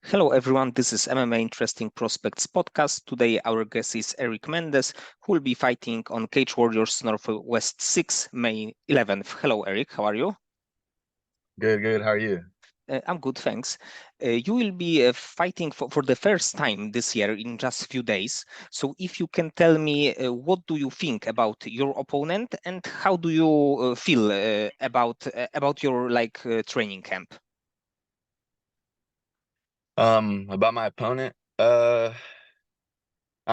Hello everyone, this is MMA Interesting Prospects podcast. Today our guest is Erik Mendez, who will be fighting on CageWarriors Northwest 6, May 11th. Hello Erik, how are you? Good. How are you? I'm good, thanks. You will be fighting for the first time this year in just a few days. So if you can tell me what do you think about your opponent and how do you feel about your training camp? About my opponent, I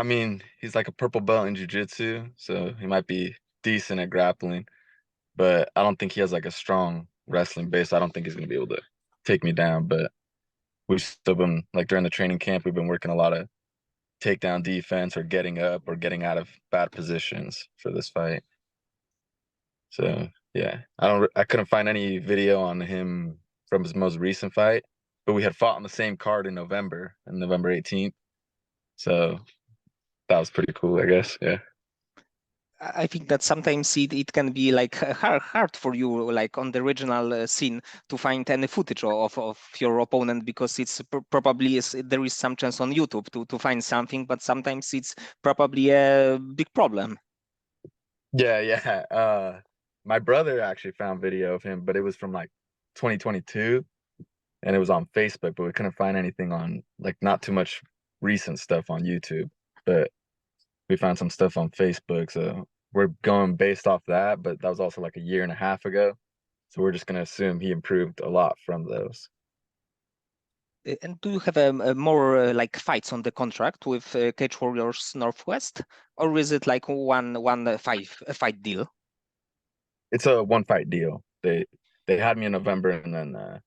mean, he's like a purple belt in jiu-jitsu, so he might be decent at grappling, but I don't think he has like a strong wrestling base. I don't think he's gonna be able to take me down, but we've still been like during the training camp, we've been working a lot of takedown defense or getting up or getting out of bad positions for this fight. So yeah, I couldn't find any video on him from his most recent fight, but we had fought on the same card in November, on November 18th. So that was pretty cool, I guess. Yeah. I think that sometimes it can be like hard for you, like on the regional scene, to find any footage of your opponent because it's probably there is some chance on YouTube to find something, but sometimes it's probably a big problem. Yeah. My brother actually found video of him, but it was from like 2022 and it was on Facebook, but we couldn't find anything on like not too much recent stuff on YouTube. But we found some stuff on Facebook, so we're going based off that, but that was also like a year and a half ago. So we're just gonna assume he improved a lot from those. And do you have more like fights on the contract with CageWarriors Northwest, or is it like one fight deal? It's a one fight deal. They had me in November and then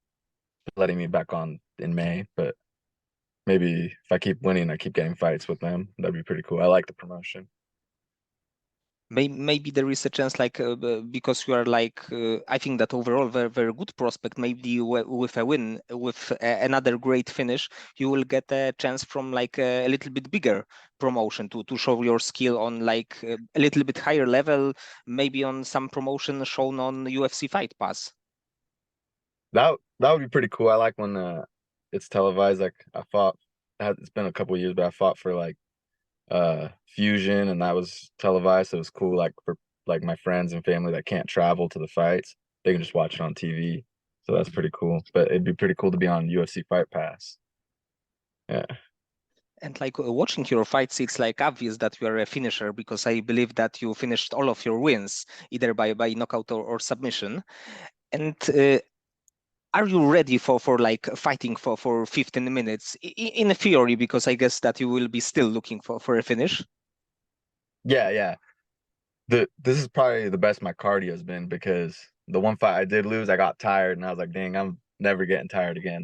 letting me back on in May, but maybe if I keep winning, I keep getting fights with them. That'd be pretty cool. I like the promotion. Maybe there is a chance because you are I think that overall very good prospect, maybe with a win, with another great finish, you will get a chance from like a little bit bigger promotion to show your skill on like a little bit higher level, maybe on some promotion shown on UFC Fight Pass. That would be pretty cool. I like when it's televised. Like I fought. It's been a couple years, but I fought for like Fusion, and that was televised. So it was cool. Like for like my friends and family that can't travel to the fights, they can just watch it on TV. So that's pretty cool. But it'd be pretty cool to be on UFC Fight Pass. Yeah. And like watching your fights, it's like obvious that you are a finisher because I believe that you finished all of your wins either by knockout or submission. And are you ready for like fighting for 15 minutes in theory? Because I guess that you will be still looking for a finish. Yeah. This is probably the best my cardio has been because the one fight I did lose, I got tired and I was like, dang, I'm never getting tired again.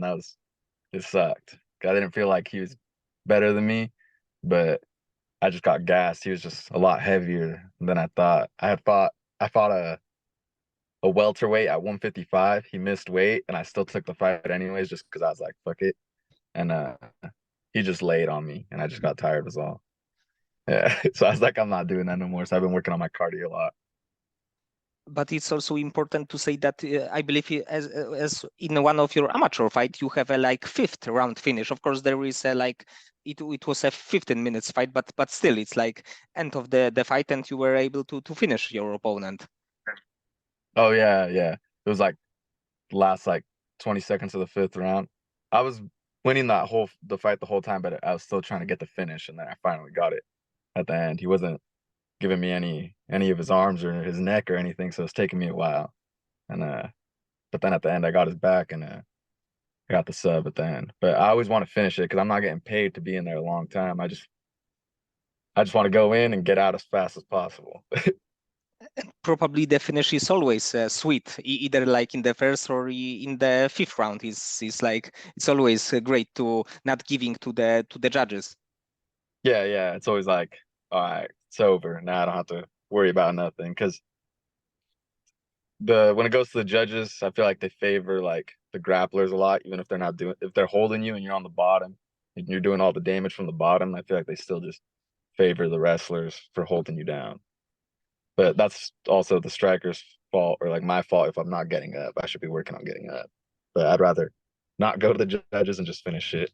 It sucked. I didn't feel like he was better than me, but I just got gassed. He was just a lot heavier than I thought. I fought a welterweight at 155. He missed weight and I still took the fight anyways just because I was like, fuck it. And he just laid on me and I just got tired was all. Yeah. So I was like, I'm not doing that no more. So I've been working on my cardio a lot. But it's also important to say that I believe as in one of your amateur fight, you have a like fifth round finish. Of course, there is a like it was a 15 minutes fight, but still, it's like end of the fight, and you were able to finish your opponent. Oh yeah. It was like last like 20 seconds of the fifth round. I was winning the fight the whole time, but I was still trying to get the finish, and then I finally got it at the end. He wasn't giving me any of his arms or his neck or anything, so it's taking me a while. And but then at the end I got his back and I got the sub at the end. But I always want to finish it because I'm not getting paid to be in there a long time. I just want to go in and get out as fast as possible. Probably the finish is always sweet, either like in the first or in the fifth round. Is like it's always great to not giving to the judges. Yeah. It's always like, all right, it's over. Now I don't have to worry about nothing. Because the when it goes to the judges, I feel like they favor like the grapplers a lot, even if they're not doing if they're holding you and you're on the bottom and you're doing all the damage from the bottom, I feel like they still just favor the wrestlers for holding you down. But that's also the striker's fault or like my fault if I'm not getting up. I should be working on getting up. But I'd rather not go to the judges and just finish it.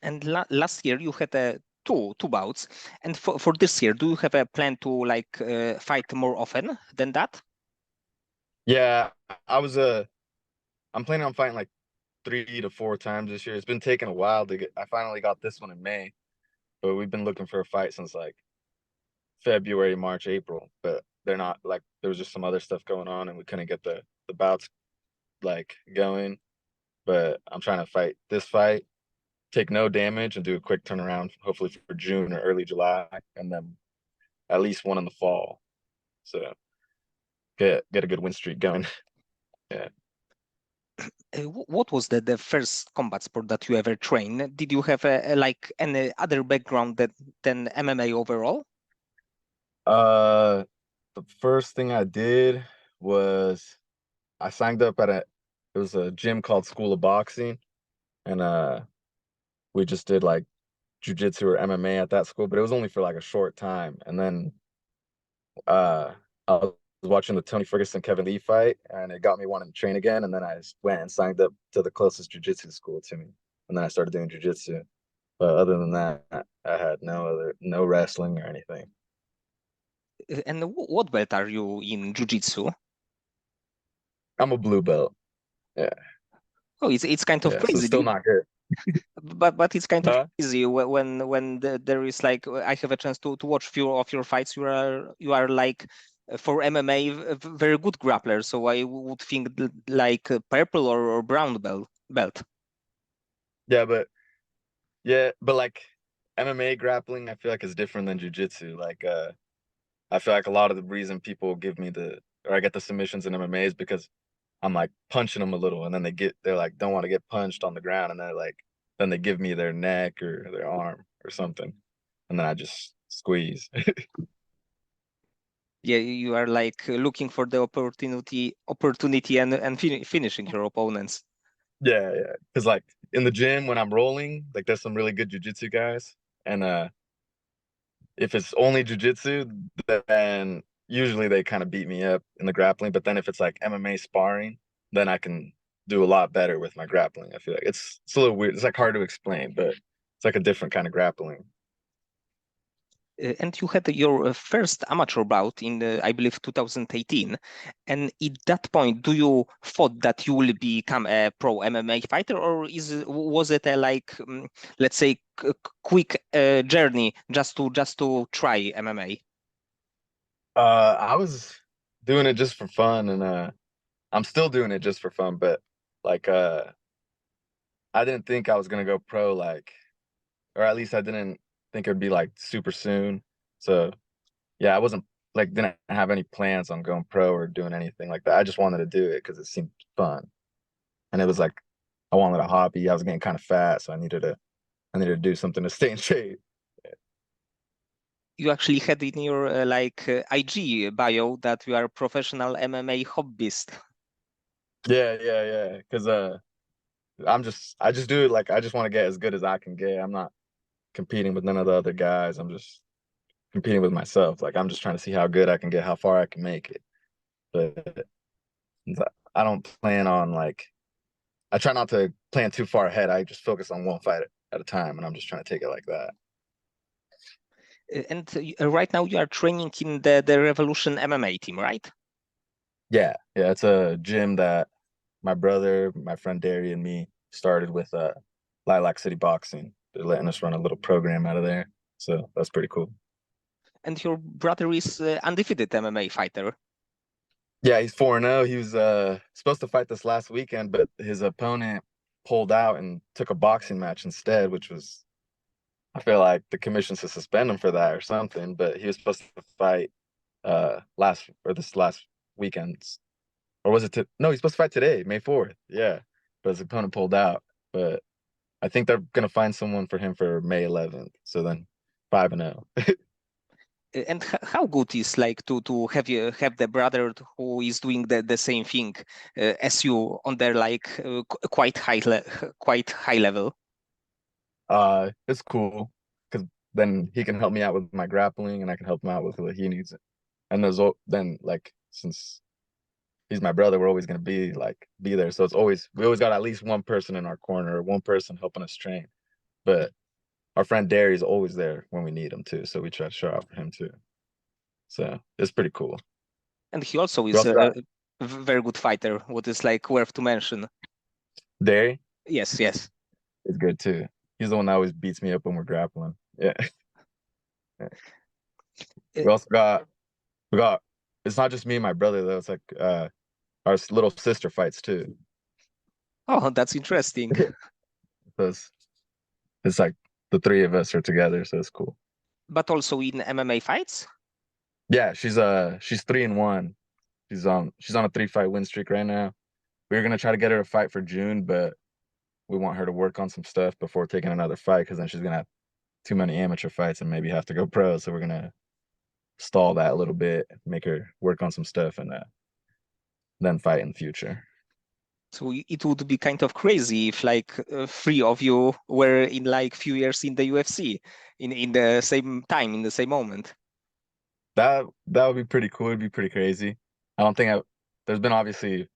And last year you had two bouts, and for this year, do you have a plan to like fight more often than that? Yeah, I was I'm planning on fighting like 3 to 4 times this year. It's been taking a while to get. I finally got this one in May, but we've been looking for a fight since like February, March, April. But they're not like there was just some other stuff going on, and we couldn't get the bouts like going. But I'm trying to fight this fight, take no damage, and do a quick turnaround, hopefully for June or early July, and then at least one in the fall. So get a good win streak going. Yeah. What was the first combat sport that you ever trained? Did you have like any other background than MMA overall? Uh, the first thing I did was I signed up at it was a gym called School of Boxing, and we just did like jujitsu or MMA at that school, but it was only for like a short time. And then I was watching the Tony Ferguson Kevin Lee fight, and it got me wanting to train again. And then I just went and signed up to the closest jujitsu school to me, and then I started doing jujitsu. But other than that, I had no wrestling or anything. And what belt are you in jiu-jitsu? I'm a blue belt. Yeah, Oh, it's kind of yeah. So crazy, still not good. but it's kind of Huh? crazy there is like I have a chance to watch few of your fights. You are like for MMA very good grappler. So I would think like purple or brown belt. Yeah, but like MMA grappling, I feel like is different than jujitsu. Like I feel like a lot of the reason people give me or I get the submissions in MMA is because I'm like punching them a little, and then they're like don't want to get punched on the ground, and then they give me their neck or their arm or something, and then I just squeeze. Yeah, you are like looking for the opportunity and finishing your opponents. Yeah, yeah. Because like in the gym when I'm rolling, like there's some really good jujitsu guys, and if it's only jujitsu, then usually they kind of beat me up in the grappling. But then if it's like MMA sparring, then I can do a lot better with my grappling. I feel like it's a little weird. It's like hard to explain, but it's like a different kind of grappling. And you had your first amateur bout in, I believe, 2018. And at that point, do you thought that you will become a pro MMA fighter, or was it a like, let's say, quick journey just to try MMA? I was doing it just for fun, and I'm still doing it just for fun. But like, I didn't think I was gonna go pro, like, or at least I didn't think it'd be like super soon. So yeah, I wasn't like didn't have any plans on going pro or doing anything like that. I just wanted to do it because it seemed fun, and it was like I wanted a hobby. I was getting kind of fat, so I needed to do something to stay in shape. You actually had in your like IG bio that you are a professional MMA hobbyist. Yeah, yeah, yeah. Because I just do it like I just want to get as good as I can get. I'm not competing with none of the other guys. I'm just competing with myself. Like I'm just trying to see how good I can get, how far I can make it. But I don't plan on like I try not to plan too far ahead. I just focus on one fight at a time, and I'm just trying to take it like that. And right now you are training in the Revolution MMA team, right? Yeah, yeah. It's a gym that my brother, my friend Derry, and me started with Lilac City Boxing. They're letting us run a little program out of there, so that's pretty cool. And your brother is undefeated MMA fighter. Yeah, he's 4-0. He was supposed to fight this last weekend, but his opponent pulled out and took a boxing match instead, which was I feel like the commission should suspend him for that or something. But he was supposed to fight this last weekend, or was it no, he's supposed to fight today, May 4th. Yeah. But his opponent pulled out. But I think they're gonna find someone for him for May 11th. So then 5-0. And how good is like to have the brother who is doing the same thing as you on their like quite high level. It's cool because then he can help me out with my grappling, and I can help him out with what he needs. And then like since he's my brother. We're always gonna be there. So we always got at least one person in our corner, or one person helping us train. But our friend Derry's always there when we need him too. So we try to show out for him too. So it's pretty cool. And he also We is also got a very good fighter, what is like worth to mention. Derry Yes, yes. is good too. He's the one that always beats me up when we're grappling. Yeah. Uh, We also got it's not just me and my brother though. It's like our little sister fights too. Oh, that's interesting. So it's like the three of us are together, so it's cool. But also in MMA fights? Yeah, she's 3-1. She's on a 3-fight win streak right now. We were gonna try to get her to fight for June, but we want her to work on some stuff before taking another fight, because then she's gonna have too many amateur fights and maybe have to go pro. So we're gonna stall that a little bit, make her work on some stuff, and then fight in the future. So it would be kind of crazy if like three of you were in like few years in the UFC in the same time, in the same moment. That would be pretty cool. It'd be pretty crazy. I don't think there's been obviously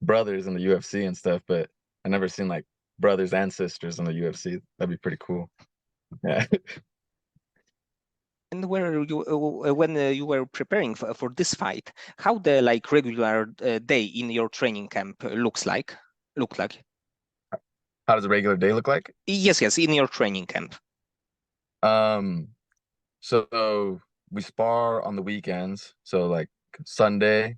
brothers in the UFC and stuff, but I never seen like brothers and sisters in the UFC. That'd be pretty cool. Yeah. And where you when you were preparing for this fight, how the like regular day in your training camp look like? How does a regular day look like? Yes, yes, in your training camp. Um, so we spar on the weekends. So like Sunday,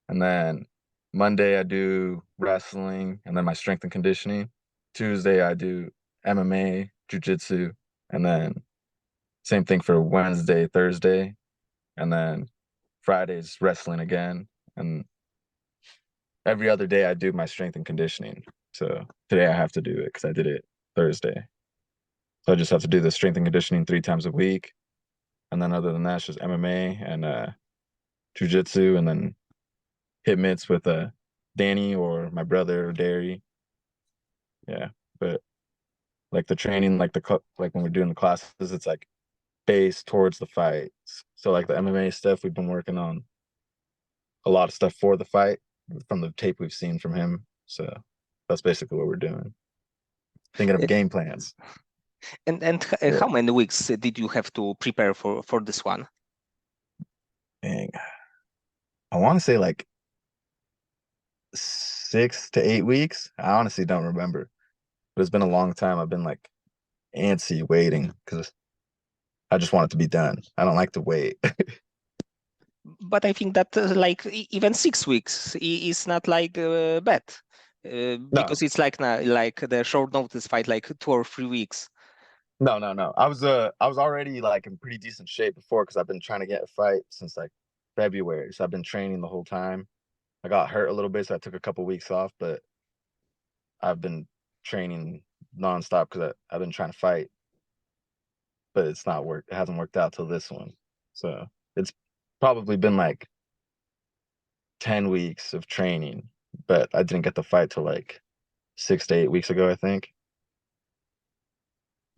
and then Monday I do wrestling, and then my strength and conditioning. Tuesday I do MMA, jiu-jitsu, and then same thing for Wednesday, Thursday, and then Friday's wrestling again. And every other day I do my strength and conditioning. So today I have to do it because I did it Thursday. So I just have to do the strength and conditioning 3 times a week. And then other than that, it's just MMA and jiu-jitsu, and then hit mitts with Danny or my brother or Derry. Yeah. But like the training, like when we're doing the classes, it's like based towards the fights. So like the MMA stuff, we've been working on a lot of stuff for the fight from the tape we've seen from him. So that's basically what we're doing. Thinking of Uh, game plans. and Yeah. how many weeks did you have to prepare for this one? Dang. I want to say like 6 to 8 weeks. I honestly don't remember, but it's been a long time. I've been like antsy waiting because I just want it to be done. I don't like to wait. But I think that like even 6 weeks is not like bad No, because it's like like the short notice fight, like 2 or 3 weeks. no. I was already like in pretty decent shape before because I've been trying to get a fight since like February. So I've been training the whole time. I got hurt a little bit, so I took a couple weeks off, but I've been training nonstop because I've been trying to fight, but it's not worked. It hasn't worked out till this one. So it's probably been like 10 weeks of training, but I didn't get the fight till like 6 to 8 weeks ago, I think.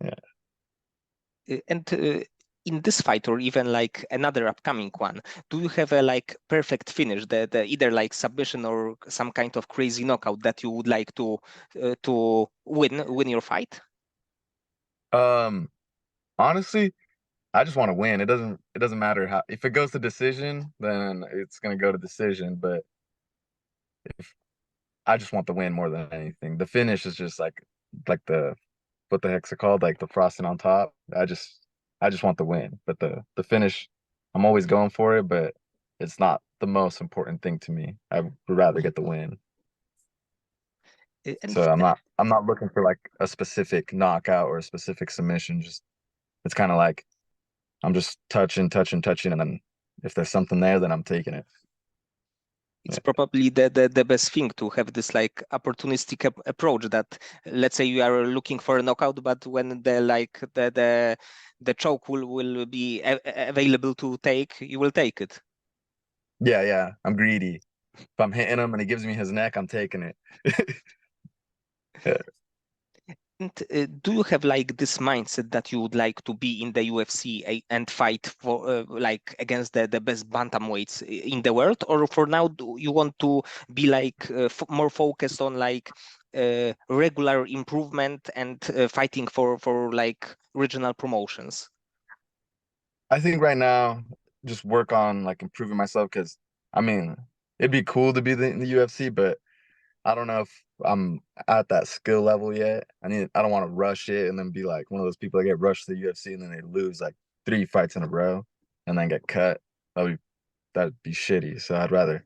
Yeah. And in this fight or even like another upcoming one, do you have a like perfect finish, the either like submission or some kind of crazy knockout that you would like to win your fight? Um, honestly, I just want to win. It doesn't matter how, if it goes to decision, then it's gonna go to decision. But if I just want the win more than anything. The finish is just like the what the heck's it called? Like the frosting on top. I just want the win. But the finish, I'm always going for it, but it's not the most important thing to me. I would rather get the win. And So I'm not looking for like a specific knockout or a specific submission. Just it's kind of like I'm just touching, and then if there's something there, then I'm taking it. it's Yeah. probably the best thing to have this like opportunistic approach that let's say you are looking for a knockout, but when the choke will be available to take, you will take it. Yeah. I'm greedy. If I'm hitting him and he gives me his neck, I'm taking it. Yeah. And do you have like this mindset that you would like to be in the UFC and fight for like against the best bantamweights in the world, or for now do you want to be like more focused on like regular improvement and fighting for like regional promotions? I think right now, just work on like improving myself because I mean, it'd be cool to be in the UFC, but I don't know if I'm at that skill level yet. I don't want to rush it and then be like one of those people that get rushed to the UFC and then they lose like 3 fights in a row and then get cut. That'd be shitty. So I'd rather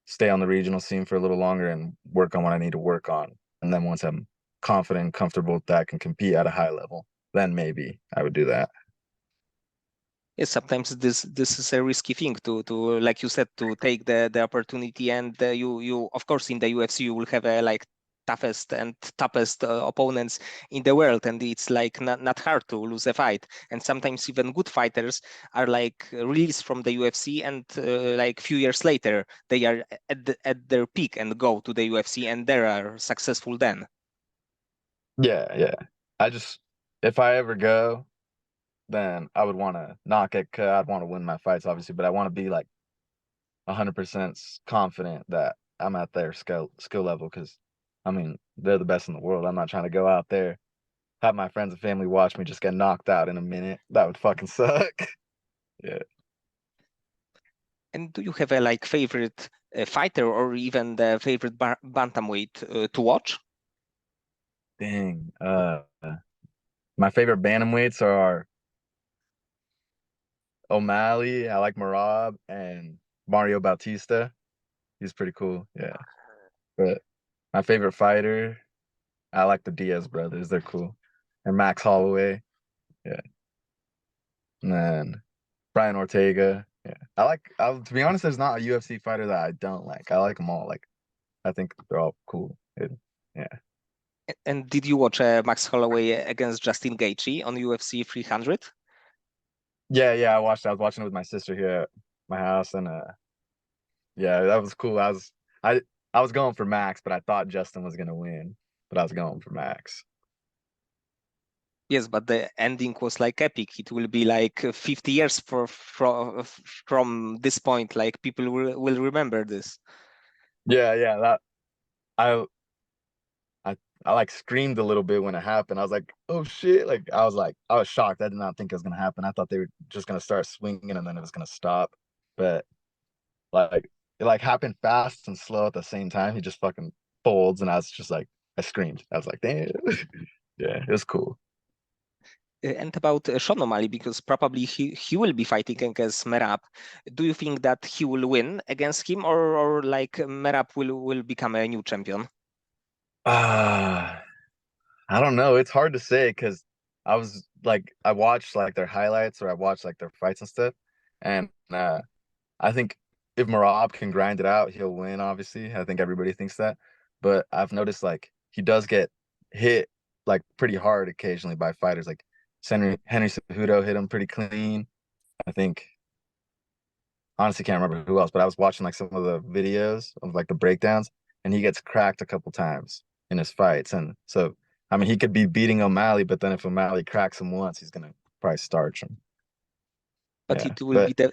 stay on the regional scene for a little longer and work on what I need to work on. And then once I'm confident and comfortable with that, can compete at a high level, then maybe I would do that. Yes, sometimes this is a risky thing to like you said to take the opportunity, and you of course in the UFC you will have a like toughest and toughest opponents in the world, and it's like not hard to lose a fight. And sometimes even good fighters are like released from the UFC, and like few years later they are at their peak and go to the UFC, and they are successful then. Yeah, yeah. I just if I ever go, then I would want to not get cut. I'd want to win my fights, obviously, but I want to be like 100% confident that I'm at their skill level because I mean they're the best in the world. I'm not trying to go out there have my friends and family watch me just get knocked out in a minute. That would fucking suck. Yeah. And do you have a like favorite fighter or even the favorite bantamweight to watch? Dang. My favorite bantamweights are O'Malley. I like Merab and Mario Bautista. He's pretty cool. Yeah. But my favorite fighter, I like the Diaz brothers. They're cool. And Max Holloway. Yeah. And then Brian Ortega. Yeah. To be honest, there's not a UFC fighter that I don't like. I like them all. Like, I think they're all cool. Yeah. And did you watch Max Holloway against Justin Gaethje on UFC 300? Yeah, yeah, I watched. I was watching it with my sister here at my house, and yeah, that was cool. I I was going for Max, but I thought Justin was gonna win, but I was going for Max. Yes, but the ending was like epic. It will be like 50 years from this point. Like people will remember this. Yeah, yeah, that I I I like screamed a little bit when it happened. I was like, oh shit! I was shocked. I did not think it was gonna happen. I thought they were just gonna start swinging and then it was gonna stop, but like it like happened fast and slow at the same time. He just fucking folds, and I was just like, I screamed. I was like, damn. Yeah, it was cool. And about Sean O'Malley, because probably he will be fighting against Merab. Do you think that he will win against him, or like Merab will become a new champion? Ah, I don't know. It's hard to say because I watched like their highlights or I watched like their fights and stuff, and I think if Merab can grind it out, he'll win. Obviously, I think everybody thinks that, but I've noticed like he does get hit like pretty hard occasionally by fighters. Like Henry Cejudo hit him pretty clean. I think honestly can't remember who else, but I was watching like some of the videos of like the breakdowns, and he gets cracked a couple times in his fights, and so I mean he could be beating O'Malley, but then if O'Malley cracks him once, he's gonna probably starch him. But Yeah, it will but be the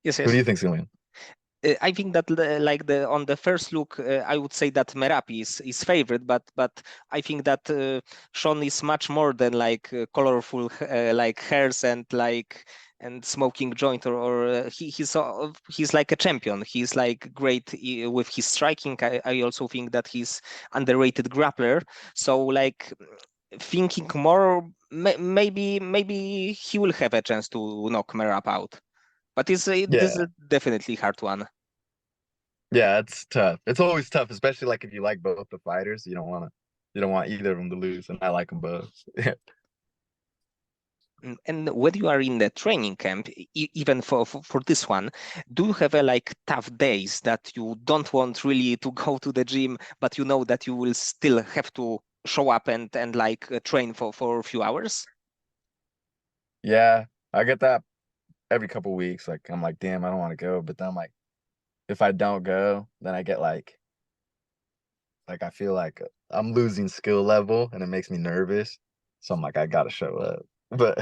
yes, who do yes. you think's gonna win? I think that like the on the first look, I would say that Merab is favorite, but I think that Sean is much more than like colorful like hairs and like and smoking joint or he's like a champion. He's like great with his striking. I also think that he's underrated grappler. So like thinking more, maybe he will have a chance to knock Merab out. But this Yeah, is definitely hard one. yeah, it's tough. It's always tough, especially like if you like both the fighters. You don't want either of them to lose, and I like them both. And when you are in the training camp, even for this one, do you have a like tough days that you don't want really to go to the gym, but you know that you will still have to show up and like train for a few hours? Yeah, I get that every couple weeks. Like I'm like, damn, I don't want to go, but then I'm like, if I don't go, then I get like like I feel like I'm losing skill level and it makes me nervous. So I'm like, I gotta show up. But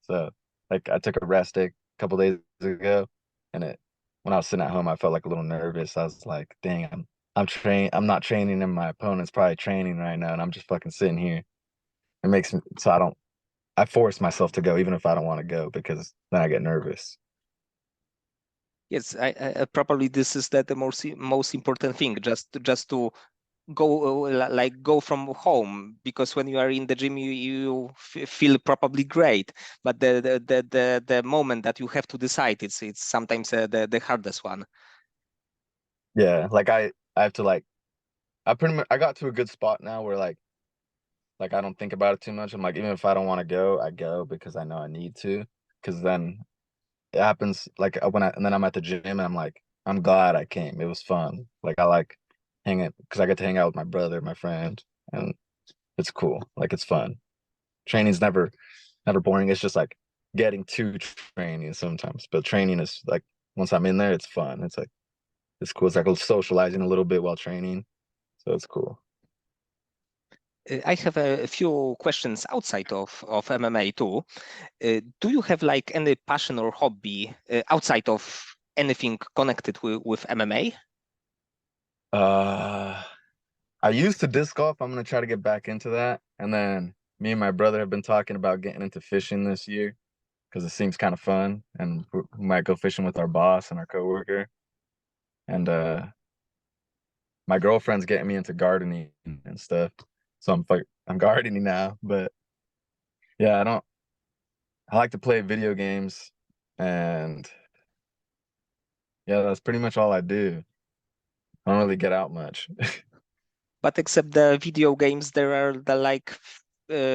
so like I took a rest day a couple days ago, and it when I was sitting at home, I felt like a little nervous. I was like, dang, I'm not training and my opponent's probably training right now, and I'm just fucking sitting here. It makes me so I force myself to go even if I don't want to go because then I get nervous. Yes, probably this is the most important thing, just to go like go from home, because when you are in the gym you feel probably great, but the moment that you have to decide, it's sometimes the hardest one. Yeah, like I have to like I pretty much I got to a good spot now where like I don't think about it too much. I'm like even if I don't want to go, I go because I know I need to. Because then it happens like when I and then I'm at the gym and I'm like I'm glad I came. It was fun. Like I like hanging because I get to hang out with my brother, my friend, and it's cool. Like it's fun. Training's never boring. It's just like getting to training sometimes. But training is like once I'm in there, it's fun. It's like it's cool. It's like socializing a little bit while training. So it's cool. I have a few questions outside of MMA too. Do you have like any passion or hobby outside of anything connected with MMA? Uh I used to disc golf. I'm gonna try to get back into that. And then me and my brother have been talking about getting into fishing this year because it seems kind of fun. And we might go fishing with our boss and our coworker. And my girlfriend's getting me into gardening and stuff. So I'm gardening now. But yeah, I like to play video games and yeah, that's pretty much all I do. I don't really get out much. But except the video games, there are the like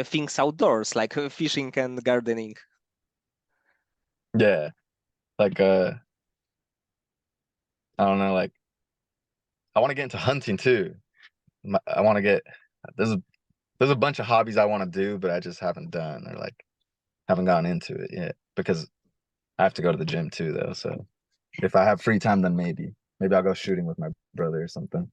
things outdoors, like fishing and gardening. Yeah. Like I don't know, like I want to get into hunting too. I want to get there's a there's a bunch of hobbies I want to do, but I just haven't done or like haven't gotten into it yet because I have to go to the gym too though. So if I have free time, then maybe I'll go shooting with my brother or something.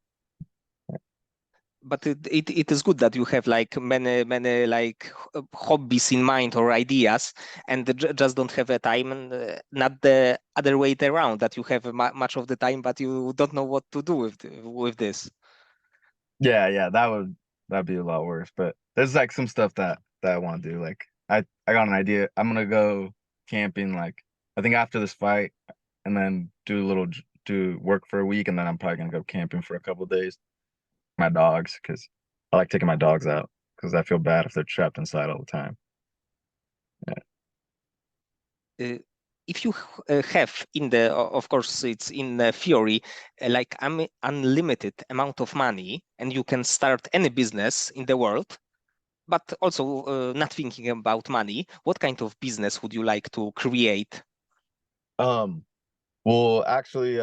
But it is good that you have like many like hobbies in mind or ideas, and just don't have a time, and not the other way around, that you have much of the time but you don't know what to do with this. Yeah, that'd be a lot worse. But there's like some stuff that I want to do. Like I got an idea. I'm gonna go camping. Like I think after this fight, and then do work for a week, and then I'm probably gonna go camping for a couple of days. My dogs, because I like taking my dogs out because I feel bad if they're trapped inside all the time. Yeah. uh, if you have in the of course it's in the theory like unlimited amount of money, and you can start any business in the world, but also not thinking about money, what kind of business would you like to create? Um. Well, actually,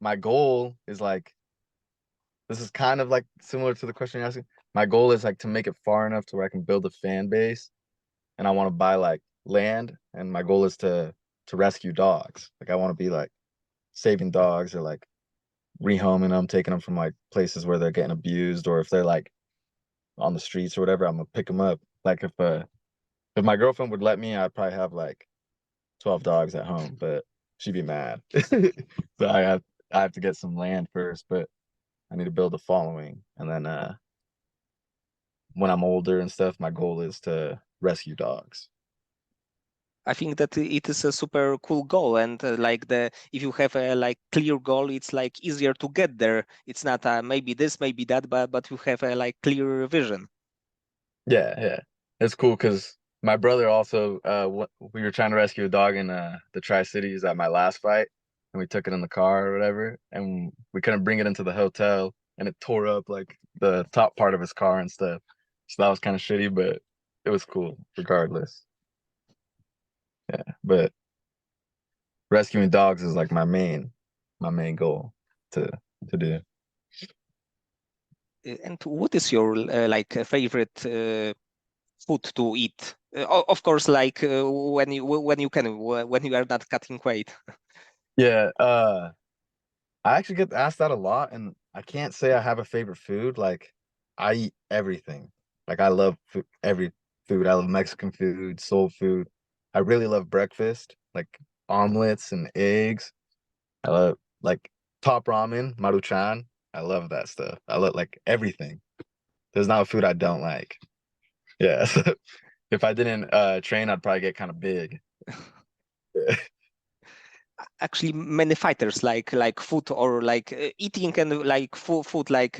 my goal is like this is kind of like similar to the question you're asking. My goal is like to make it far enough to where I can build a fan base, and I want to buy like land, and my goal is to rescue dogs. Like I want to be like saving dogs or like rehoming them, taking them from like places where they're getting abused, or if they're like on the streets or whatever, I'm gonna pick them up. Like if my girlfriend would let me, I'd probably have like 12 dogs at home, but she'd be mad. So I have to get some land first, but I need to build a following. And then when I'm older and stuff, my goal is to rescue dogs. I think that it is a super cool goal, and like the if you have a like clear goal, it's like easier to get there. It's not maybe this, maybe that, but you have a like clear vision. Yeah. It's cool because my brother also we were trying to rescue a dog in the Tri-Cities at my last fight, and we took it in the car or whatever, and we couldn't bring it into the hotel, and it tore up like the top part of his car and stuff. So that was kind of shitty, but it was cool regardless. Yeah, but rescuing dogs is like my main goal to to do. And what is your like favorite food to eat? Of course, like when you can when you are not cutting weight. Yeah, I actually get asked that a lot, and I can't say I have a favorite food. Like I eat everything. Like I love food, every food. I love Mexican food, soul food. I really love breakfast, like omelets and eggs. I love like top ramen, maruchan. I love that stuff. I love like everything. There's not a food I don't like. Yeah. So if I didn't train, I'd probably get kind of big. Actually, many fighters like food or like eating and like food like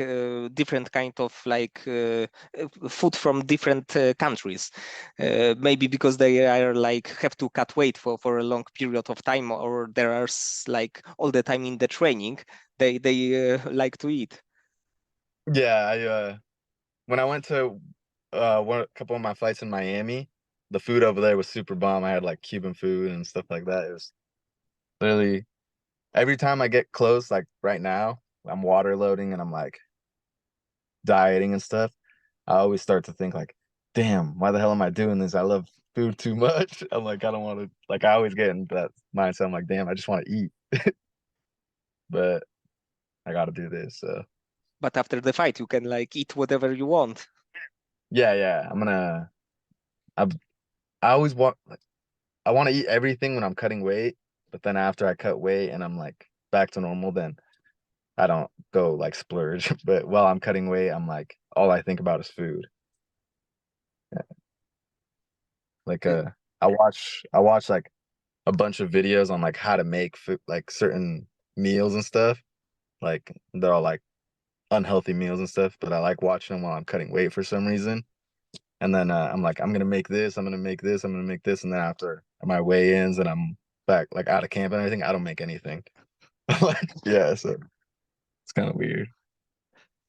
different kind of like food from different countries. Maybe because they are like have to cut weight for a long period of time, or there are like all the time in the training they like to eat. Yeah, I when I went to a couple of my fights in Miami, the food over there was super bomb. I had like Cuban food and stuff like that. It was literally every time I get close, like right now, I'm water loading and I'm like dieting and stuff. I always start to think like, damn, why the hell am I doing this? I love food too much. I'm like, I don't want to like I always get into that mindset. I'm like, damn, I just want to eat. But I gotta do this. So But after the fight, you can like eat whatever you want. yeah, yeah. I I always want like I want to eat everything when I'm cutting weight, but then after I cut weight and I'm like back to normal, then I don't go like splurge. But while I'm cutting weight, I'm like all I think about is food. Like Uh, I watch like a bunch of videos on like how to make food, like certain meals and stuff. Like they're all like unhealthy meals and stuff, but I like watching them while I'm cutting weight for some reason. And then I'm like, I'm gonna make this, I'm gonna make this, I'm gonna make this, and then after my weigh-ins and I'm back like out of camp and everything, I don't make anything. Like, yeah, so it's kind of weird.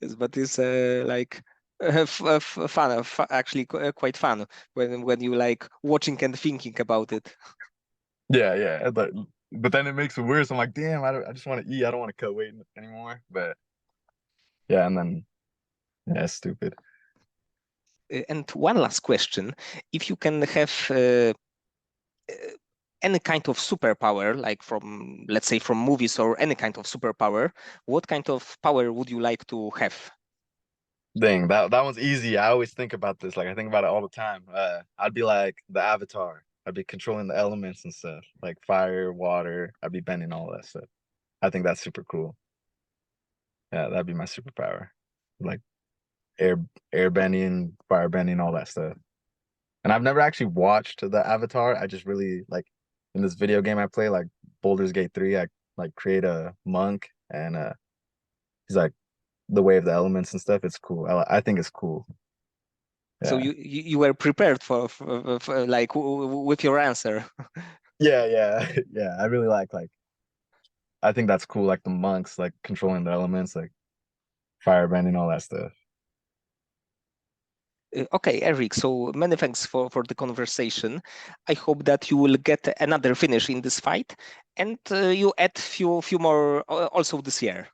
yes, but it's like fun, actually quite fun when you like watching and thinking about it. Yeah, yeah. But then it makes it worse. I'm like, damn, I just want to eat. I don't want to cut weight anymore. But yeah, and then yeah, it's stupid. And one last question: if you can have any kind of superpower, like from, let's say, from movies or any kind of superpower, what kind of power would you like to have? Dang, that one's easy. I always think about this. Like I think about it all the time. I'd be like the Avatar. I'd be controlling the elements and stuff, like fire, water. I'd be bending all that stuff. I think that's super cool. Yeah, that'd be my superpower. Like air air bending, fire bending, all that stuff. And I've never actually watched the Avatar. I just really like in this video game I play, like Baldur's Gate 3, I like create a monk and he's like the way of the elements and stuff. It's cool. I think it's cool. So Yeah. you were prepared for like with your answer. Yeah, yeah. Yeah. I really like I think that's cool, like the monks, like controlling the elements, like firebending, all that stuff. Okay, Eric, so many thanks for the conversation. I hope that you will get another finish in this fight, and you add few more also this year.